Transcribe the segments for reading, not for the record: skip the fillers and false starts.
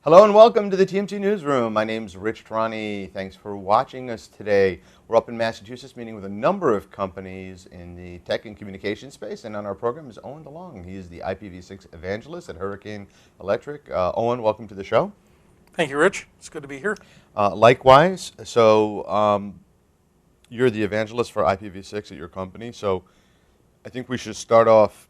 Hello and welcome to the TMT Newsroom. My name's Rich Tehrani. Thanks for watching us today. We're up in Massachusetts meeting with a number of companies in the tech and communication space, and on our program is Owen DeLong. He is the IPv6 Evangelist at Hurricane Electric. Owen, welcome to the show. Thank you, Rich. It's good to be here. Likewise. So you're the Evangelist for IPv6 at your company, so I think we should start off,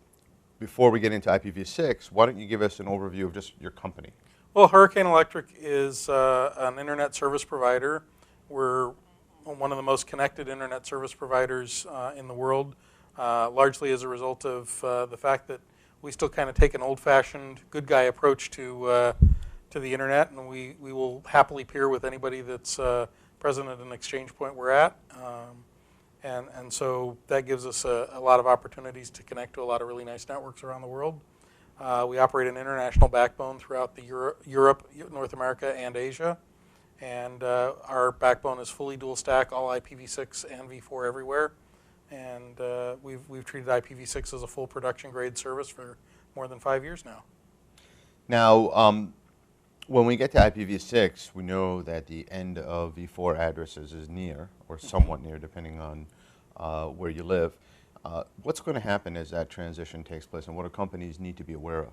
before we get into IPv6, why don't you give us an overview of just your company? Well, Hurricane Electric is an internet service provider. We're one of the most connected internet service providers in the world, largely as a result of the fact that we still kind of take an old-fashioned, good guy approach to the internet, and we will happily peer with anybody that's present at an exchange point we're at. And so that gives us a lot of opportunities to connect to a lot of really nice networks around the world. We operate an international backbone throughout the Europe, North America, and Asia. And our backbone is fully dual stack, all IPv6 and v4 everywhere. And we've treated IPv6 as a full production grade service for more than 5 years now. Now, when we get to IPv6, we know that the end of v4 addresses is near, or somewhat near, depending on where you live. What's going to happen as that transition takes place, and what do companies need to be aware of?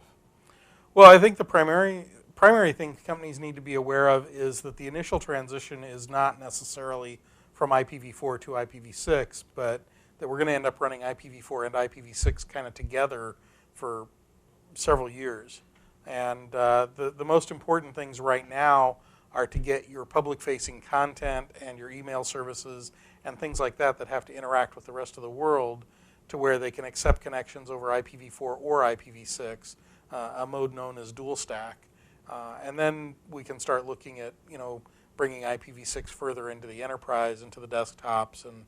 Well, I think the primary thing companies need to be aware of is that the initial transition is not necessarily from IPv4 to IPv6, but that we're going to end up running IPv4 and IPv6 kind of together for several years. And the most important things right now are to get your public-facing content and your email services and things like that that have to interact with the rest of the world to where they can accept connections over IPv4 or IPv6, a mode known as dual stack. And then we can start looking at, bringing IPv6 further into the enterprise, into the desktops, and,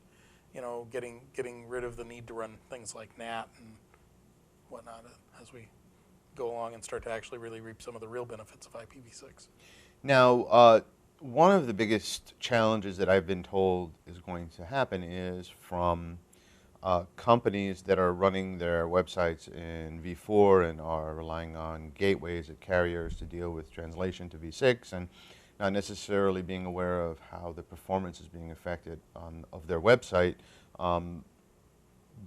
getting rid of the need to run things like NAT and whatnot as we go along and start to actually really reap some of the real benefits of IPv6. Now, one of the biggest challenges that I've been told is going to happen is from companies that are running their websites in v4 and are relying on gateways at carriers to deal with translation to v6 and not necessarily being aware of how the performance is being affected of their website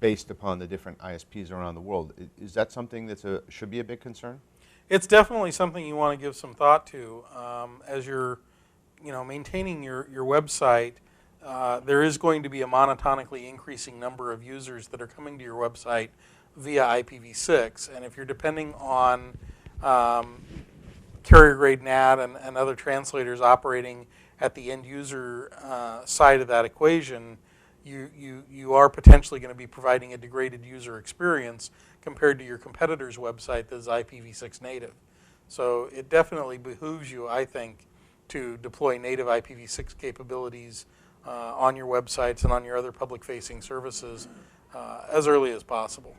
based upon the different ISPs around the world. Is that something that should be a big concern? It's definitely something you want to give some thought to. As you're maintaining your website, there is going to be a monotonically increasing number of users that are coming to your website via IPv6. And if you're depending on carrier-grade NAT and other translators operating at the end-user side of that equation, you are potentially going to be providing a degraded user experience compared to your competitor's website that is IPv6 native. So it definitely behooves you, I think, to deploy native IPv6 capabilities on your websites and on your other public-facing services as early as possible.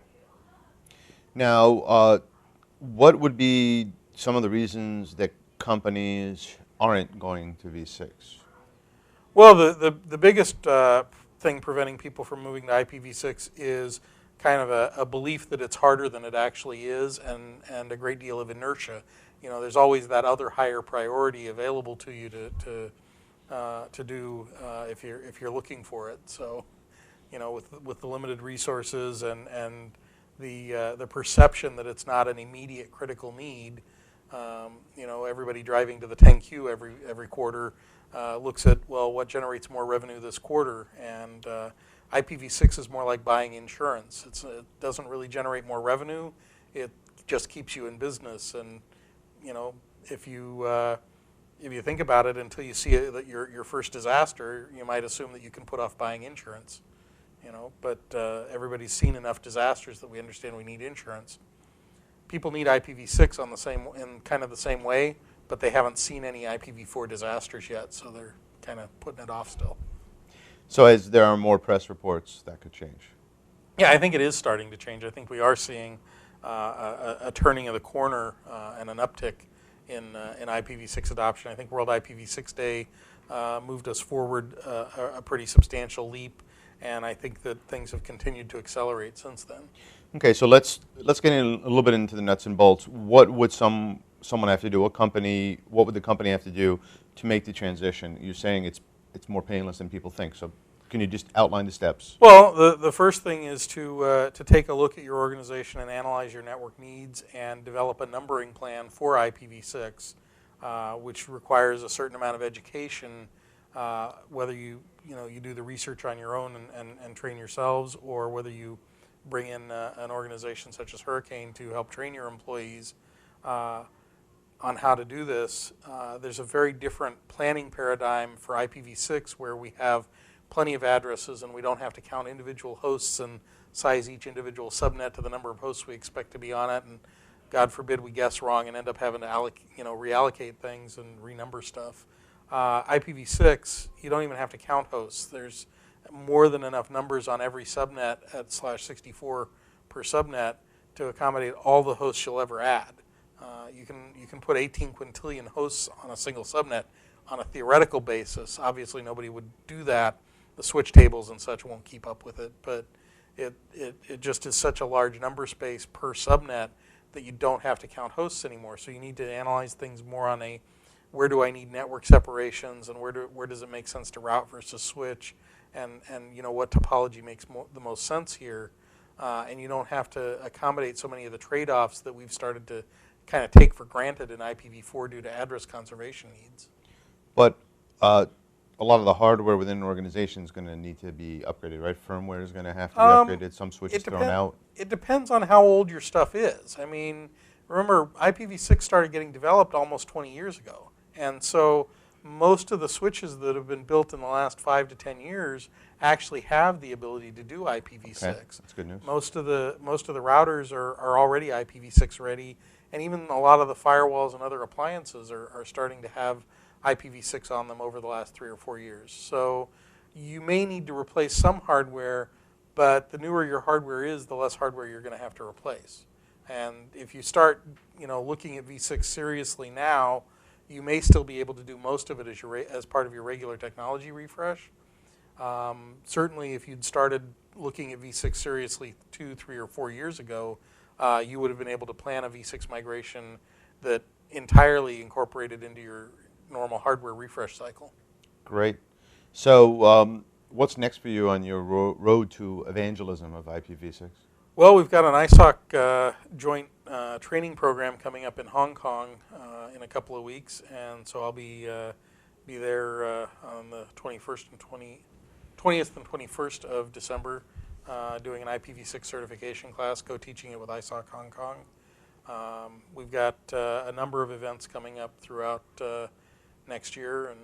Now, what would be some of the reasons that companies aren't going to v6? Well, the biggest thing preventing people from moving to IPv6 is kind of a belief that it's harder than it actually is, and a great deal of inertia. There's always that other higher priority available to you to do if you're looking for it. So, with the limited resources and the perception that it's not an immediate critical need, everybody driving to the 10Q every quarter looks at, well, what generates more revenue this quarter, and IPv6 is more like buying insurance. It doesn't really generate more revenue. It just keeps you in business, and if you think about it, until you see that your first disaster, you might assume that you can put off buying insurance. But everybody's seen enough disasters that we understand we need insurance. People need IPv6 in kind of the same way, but they haven't seen any IPv4 disasters yet, so they're kind of putting it off still. So as there are more press reports, that could change? Yeah, I think it is starting to change. I think we are seeing a turning of the corner and an uptick in IPv6 adoption. I think World IPv6 Day moved us forward a pretty substantial leap, and I think that things have continued to accelerate since then. Okay, so let's get in a little bit into the nuts and bolts. What would some someone have to do? What would the company have to do to make the transition? You're saying it's more painless than people think. So can you just outline the steps? Well, the first thing is to take a look at your organization and analyze your network needs and develop a numbering plan for IPv6, which requires a certain amount of education, whether you do the research on your own and train yourselves, or whether you bring in an organization such as Hurricane to help train your employees on how to do this. There's a very different planning paradigm for IPv6 where we have plenty of addresses and we don't have to count individual hosts and size each individual subnet to the number of hosts we expect to be on it, and God forbid we guess wrong and end up having to reallocate things and renumber stuff. IPv6, you don't even have to count hosts. There's more than enough numbers on every subnet at /64 per subnet to accommodate all the hosts you'll ever add. You can put 18 quintillion hosts on a single subnet on a theoretical basis. Obviously, nobody would do that. The switch tables and such won't keep up with it, but it just is such a large number space per subnet that you don't have to count hosts anymore. So you need to analyze things more on a where do I need network separations and where does it make sense to route versus switch, and what topology makes the most sense here, and you don't have to accommodate so many of the trade-offs that we've started to kind of take for granted in IPv4 due to address conservation needs. But a lot of the hardware within an organization is going to need to be upgraded, right? Firmware is going to have to be upgraded, some switches thrown out. It depends on how old your stuff is. I mean, remember, IPv6 started getting developed almost 20 years ago. And so most of the switches that have been built in the last 5 to 10 years actually have the ability to do IPv6. Okay, that's good news. Most of the routers are already IPv6 ready, and even a lot of the firewalls and other appliances are starting to have IPv6 on them over the last 3 or 4 years. So you may need to replace some hardware, but the newer your hardware is, the less hardware you're going to have to replace. And if you start, looking at v6 seriously now, you may still be able to do most of it as part of your regular technology refresh. Certainly, if you'd started looking at v6 seriously 2, 3, or 4 years ago, you would have been able to plan a v6 migration that entirely incorporated into your normal hardware refresh cycle. Great. So what's next for you on your road to evangelism of IPv6? Well, we've got an ISOC joint training program coming up in Hong Kong in a couple of weeks, and so I'll be there on the 20th and 21st of December doing an IPv6 certification class, co-teaching it with ISOC Hong Kong. We've got a number of events coming up throughout next year, and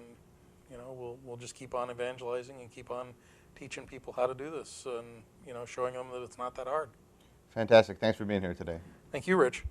we'll just keep on evangelizing and keep on teaching people how to do this, and showing them that it's not that hard. Fantastic. Thanks for being here today. Thank you, Rich.